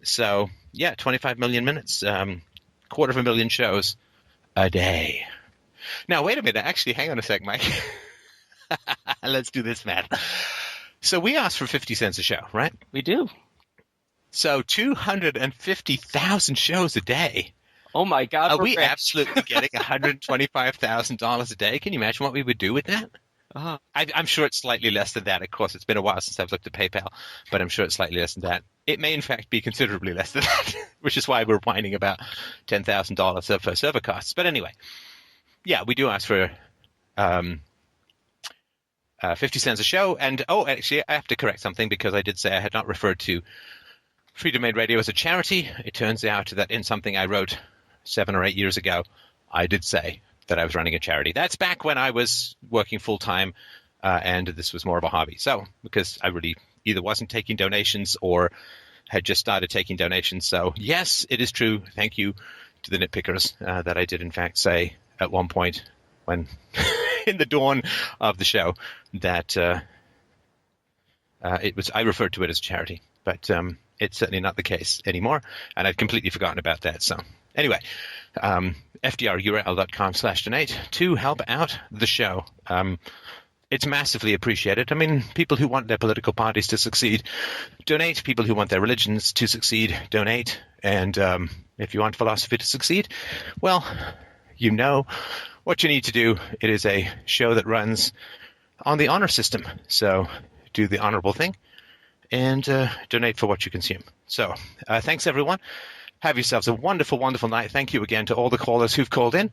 So, yeah, 25 million minutes, 250,000 shows a day. Now, wait a minute. Actually, hang on a sec, Mike. Let's do this math. So we asked for 50 cents a show, right? We do. So 250,000 shows a day. Oh, my God. Are we absolutely getting $125,000 a day? Can you imagine what we would do with that? I'm sure it's slightly less than that. Of course, it's been a while since I've looked at PayPal, but I'm sure it's slightly less than that. It may, in fact, be considerably less than that, which is why we're whining about $10,000 of server costs. But anyway, yeah, we do ask for 50 cents a show. And, actually, I have to correct something because I did say I had not referred to Freedomain Radio as a charity. It turns out that in something I wrote 7 or 8 years ago, I did say that I was running a charity. That's back when I was working full-time, and this was more of a hobby. So, because I really either wasn't taking donations or had just started taking donations. So, yes, it is true. Thank you to the nitpickers that I did, in fact, say at one point when in the dawn of the show that I referred to it as a charity. But it's certainly not the case anymore, and I'd completely forgotten about that. So anyway, fdrurl.com/donate to help out the show. It's massively appreciated. I mean, people who want their political parties to succeed, donate. People who want their religions to succeed, donate. And if you want philosophy to succeed, well, you know what you need to do. It is a show that runs on the honor system. So do the honorable thing and donate for what you consume. So thanks, everyone. Have yourselves a wonderful, wonderful night. Thank you again to all the callers who've called in.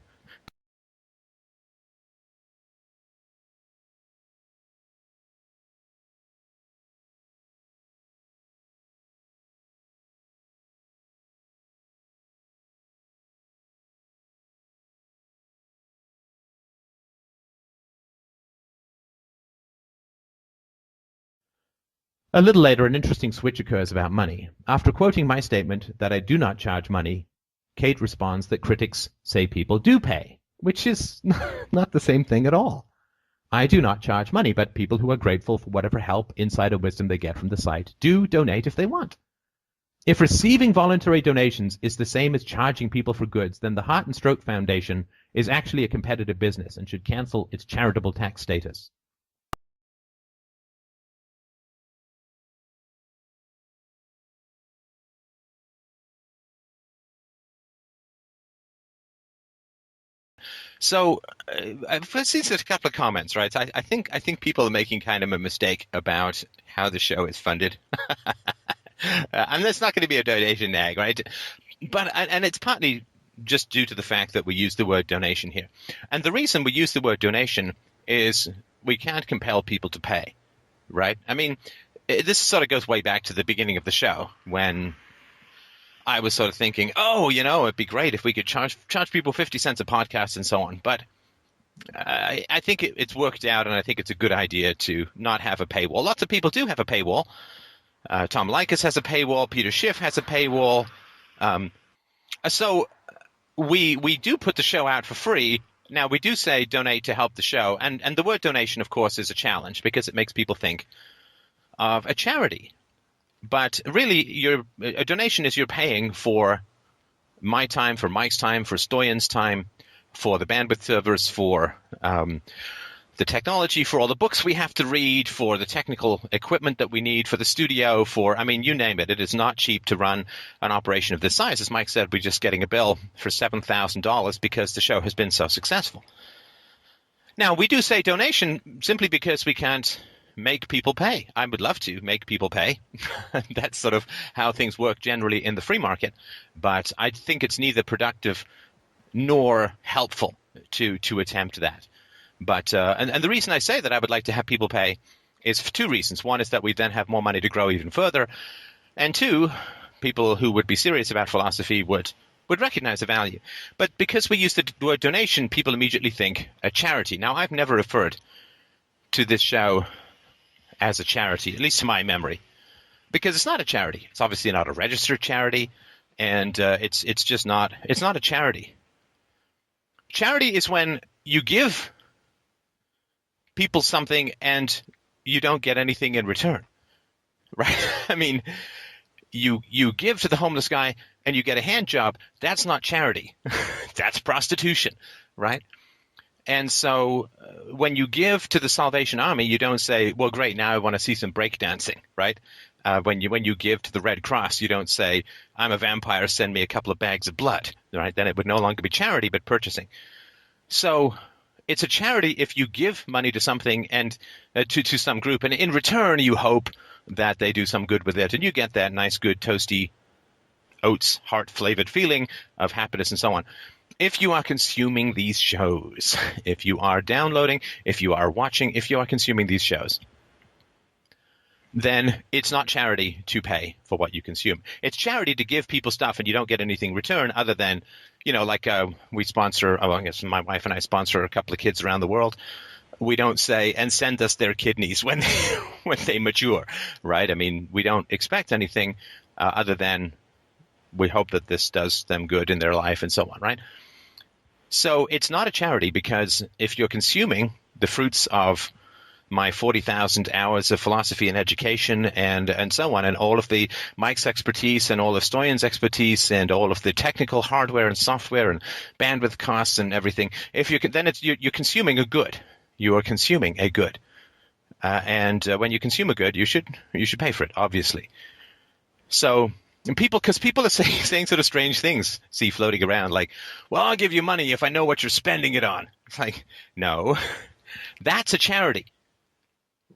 A little later, an interesting switch occurs about money. After quoting my statement that I do not charge money, Kate responds that critics say people do pay, which is not the same thing at all. I do not charge money, but people who are grateful for whatever help, insight, or wisdom they get from the site do donate if they want. If receiving voluntary donations is the same as charging people for goods, then the Heart and Stroke Foundation is actually a competitive business and should cancel its charitable tax status. So I've seen a couple of comments, right? I think people are making kind of a mistake about how the show is funded. And there's not going to be a donation nag, right? But and it's partly just due to the fact that we use the word donation here. And the reason we use the word donation is we can't compel people to pay, right? I mean, this sort of goes way back to the beginning of the show when I was sort of thinking, it'd be great if we could charge people 50 cents a podcast and so on. But I think it's worked out, and I think it's a good idea to not have a paywall. Lots of people do have a paywall. Tom Likas has a paywall. Peter Schiff has a paywall. So we do put the show out for free. Now, we do say donate to help the show. And the word donation, of course, is a challenge because it makes people think of a charity. But really, a donation is you're paying for my time, for Mike's time, for Stoyan's time, for the bandwidth servers, for the technology, for all the books we have to read, for the technical equipment that we need, for the studio, you name it. It is not cheap to run an operation of this size. As Mike said, we're just getting a bill for $7,000 because the show has been so successful. Now, we do say donation simply because we can't make people pay. I would love to make people pay. That's sort of how things work generally in the free market. But I think it's neither productive nor helpful to attempt that. But and the reason I say that I would like to have people pay is for two reasons. One is that we then have more money to grow even further. And two, people who would be serious about philosophy would recognize the value. But because we use the word donation, people immediately think a charity. Now, I've never referred to this show as a charity, at least to my memory, because it's not a charity. It's obviously not a registered charity, and it's just not. It's not a charity. Charity is when you give people something and you don't get anything in return, right? I mean, you give to the homeless guy and you get a hand job, that's not charity. That's prostitution, right? And so when you give to the Salvation Army, you don't say, well, great, now I want to see some breakdancing, right? When you give to the Red Cross, you don't say, I'm a vampire, send me a couple of bags of blood, right? Then it would no longer be charity, but purchasing. So it's a charity if you give money to something and to some group, and in return you hope that they do some good with it, and you get that nice, good, toasty, oats, heart-flavored feeling of happiness and so on. If you are consuming these shows, if you are downloading, if you are watching, if you are consuming these shows, then it's not charity to pay for what you consume. It's charity to give people stuff and you don't get anything in return other than, like we sponsor, I guess my wife and I sponsor a couple of kids around the world. We don't say, and send us their kidneys when they mature, right? I mean, we don't expect anything other than we hope that this does them good in their life and so on, right? So it's not a charity because if you're consuming the fruits of my 40,000 hours of philosophy and education and so on, and all of the Mike's expertise and all of Stoyan's expertise and all of the technical hardware and software and bandwidth costs and everything, you're consuming a good. You are consuming a good. And when you consume a good, you should pay for it, obviously. So... because people are saying sort of strange things, floating around, like, well, I'll give you money if I know what you're spending it on. It's like, no, that's a charity,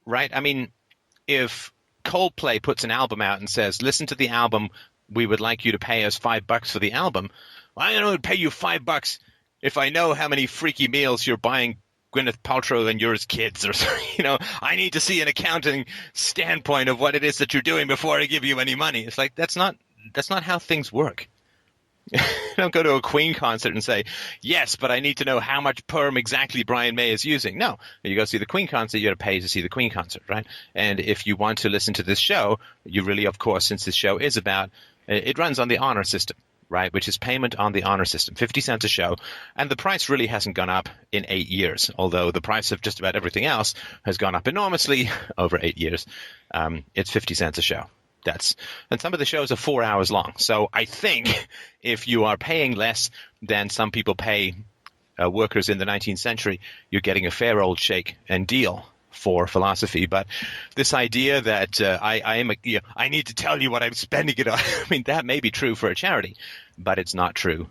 right? I mean, if Coldplay puts an album out and says, listen to the album, we would like you to pay us $5 for the album. Well, I don't know, pay you $5 if I know how many freaky meals you're buying Gwyneth Paltrow and yours kids, or I need to see an accounting standpoint of what it is that you're doing before I give you any money. It's like that's not how things work. You don't go to a Queen concert and say, yes, but I need to know how much perm exactly Brian May is using. No, you go see the Queen concert, you got to pay to see the Queen concert, right? And if you want to listen to this show, you really, of course, since this show is about, it runs on the honor system, right, which is payment on the honor system, 50 cents a show. And the price really hasn't gone up in 8 years, although the price of just about everything else has gone up enormously over 8 years. It's 50 cents a show. And some of the shows are 4 hours long. So I think if you are paying less than some people pay workers in the 19th century, you're getting a fair old shake and deal for philosophy. But this idea that I need to tell you what I'm spending it on, I mean, that may be true for a charity, but it's not true.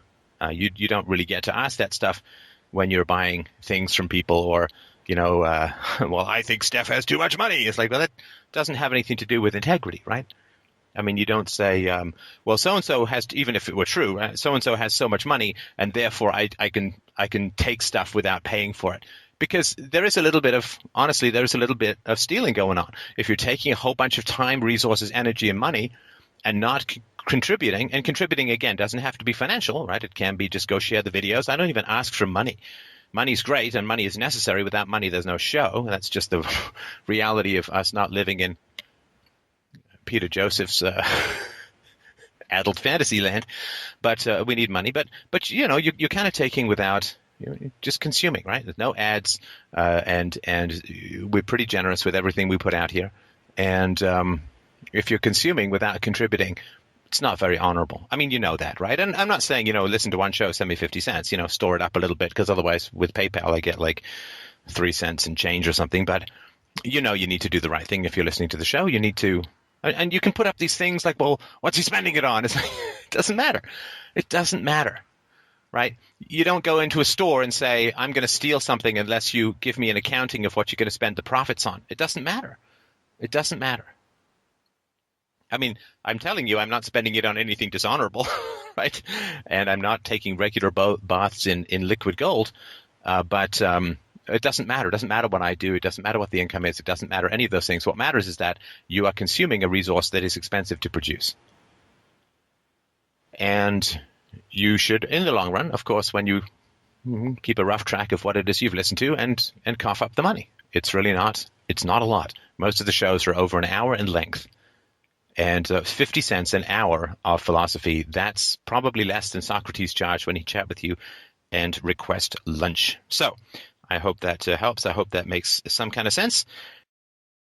You don't really get to ask that stuff when you're buying things from people or, well, I think Steph has too much money. It's like, well, that doesn't have anything to do with integrity, right? I mean, you don't say, well, so-and-so has, even if it were true, right? So-and-so has so much money, and therefore I can take stuff without paying for it. Because there is a little bit of stealing going on. If you're taking a whole bunch of time, resources, energy, and money and not contributing, and contributing, again, doesn't have to be financial, right? It can be just go share the videos. I don't even ask for money. Money's great and money is necessary. Without money, there's no show. That's just the reality of us not living in Peter Joseph's adult fantasy land. But we need money. But you're kind of taking without... You're just consuming, right? There's no ads, and we're pretty generous with everything we put out here. And if you're consuming without contributing, it's not very honorable. I mean, you know that, right? And I'm not saying, listen to one show, send me 50 cents, store it up a little bit, because otherwise with PayPal I get like 3 cents and change or something. But you need to do the right thing if you're listening to the show. You need to, and you can put up these things like, well, what's he spending it on? It's like, it doesn't matter. It doesn't matter. Right? You don't go into a store and say, I'm going to steal something unless you give me an accounting of what you're going to spend the profits on. It doesn't matter. It doesn't matter. I mean, I'm telling you, I'm not spending it on anything dishonorable, right? And I'm not taking regular baths in liquid gold. But it doesn't matter. It doesn't matter what I do. It doesn't matter what the income is. It doesn't matter any of those things. What matters is that you are consuming a resource that is expensive to produce. And you should, in the long run, of course, when you keep a rough track of what it is you've listened to and cough up the money. It's not a lot. Most of the shows are over an hour in length. And 50 cents an hour of philosophy, that's probably less than Socrates charged when he chat with you and request lunch. So I hope that helps. I hope that makes some kind of sense.